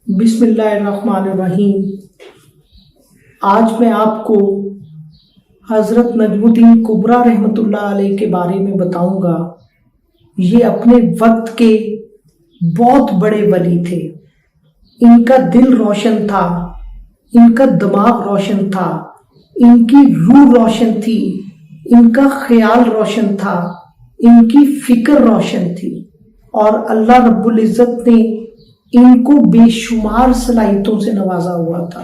बिस्मिल्लाहिर्रहमानिर्रहीम। आज मैं आपको हज़रत नजमुद्दीन कुबरा रहमतुल्लाह अलैह के बारे में बताऊंगा। ये अपने वक्त के बहुत बड़े वली थे। इनका दिल रोशन था, इनका दिमाग रोशन था, इनकी रूह रोशन थी, इनका ख्याल रोशन था, इनकी फिक्र रोशन थी और अल्लाह रब्बुल इज़्ज़त ने इनको बेशुमार सलाहियतों से नवाजा हुआ था।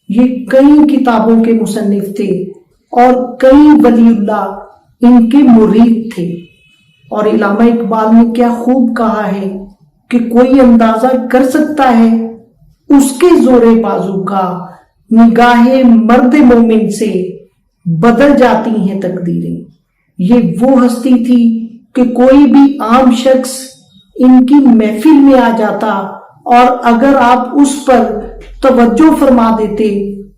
ये कई किताबों के मुसन्निफ थे और कई वलीउल्लाह इनके मुरीद थे। और इल्लामा इकबाल ने क्या खूब कहा है कि कोई अंदाजा कर सकता है उसके जोरे बाजू का, निगाहे मर्द मोमिन से बदल जाती हैं तकदीरें। ये वो हस्ती थी कि कोई भी आम शख्स इनकी महफिल में आ जाता और अगर आप उस पर तवज्जो फरमा देते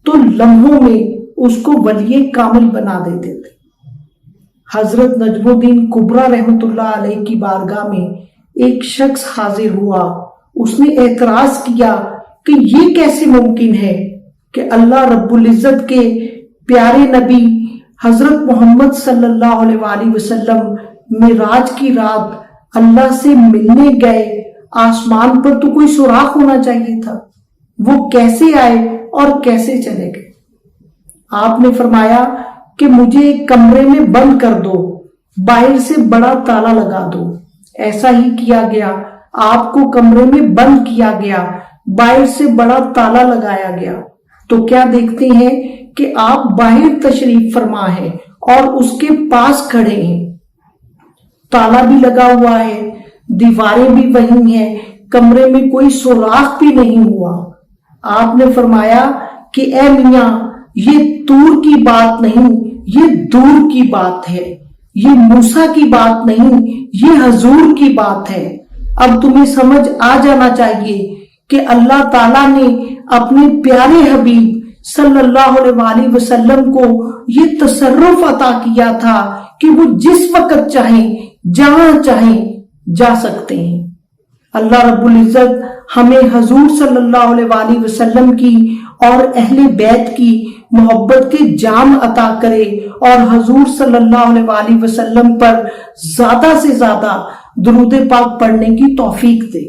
तो लम्हों में उसको वलिये कामिल बना देते थे। हजरत नजमुद्दीन कुबरा रहमतुल्लाह अलैह की बारगाह में एक शख्स हाजिर हुआ। उसने एतराज किया कि ये कैसे मुमकिन है कि अल्लाह रब्बुल इज़्ज़त के प्यारे नबी हजरत मोहम्मद सल्लल्लाहु अलैहि वसल्लम मिराज की रात अल्लाह से मिलने गए, आसमान पर तो कोई सुराख होना चाहिए था, वो कैसे आए और कैसे चले गए। आपने फरमाया कि मुझे एक कमरे में बंद कर दो, बाहर से बड़ा ताला लगा दो। ऐसा ही किया गया, आपको कमरे में बंद किया गया, बाहर से बड़ा ताला लगाया गया। तो क्या देखते हैं कि आप बाहर तशरीफ फरमा है और उसके पास खड़े हैं, ताला भी लगा हुआ है, दीवारें भी वही हैं, कमरे में कोई सुराख भी नहीं हुआ। आपने फरमाया कि ए मियां, ये दूर की बात नहीं, ये दूर की बात है, ये मूसा की बात नहीं, ये हजूर की बात है। अब तुम्हें समझ आ जाना चाहिए कि अल्लाह ताला ने अपने प्यारे हबीब सल्लल्लाहु अलैहि वसल्लम को ये तसर्रुफ अता किया था कि वो जिस वक्त चाहें, जहां चाहें जा सकते हैं। अल्लाह रब्बुल इज़्ज़त हमें हजूर सल्लल्लाहु अलैहि वसल्लम की और अहले बैत की मोहब्बत के जाम अता करे और हजूर सल्लल्लाहु अलैहि वसल्लम पर ज्यादा से ज्यादा दुरूद पाक पढ़ने की तौफीक दे।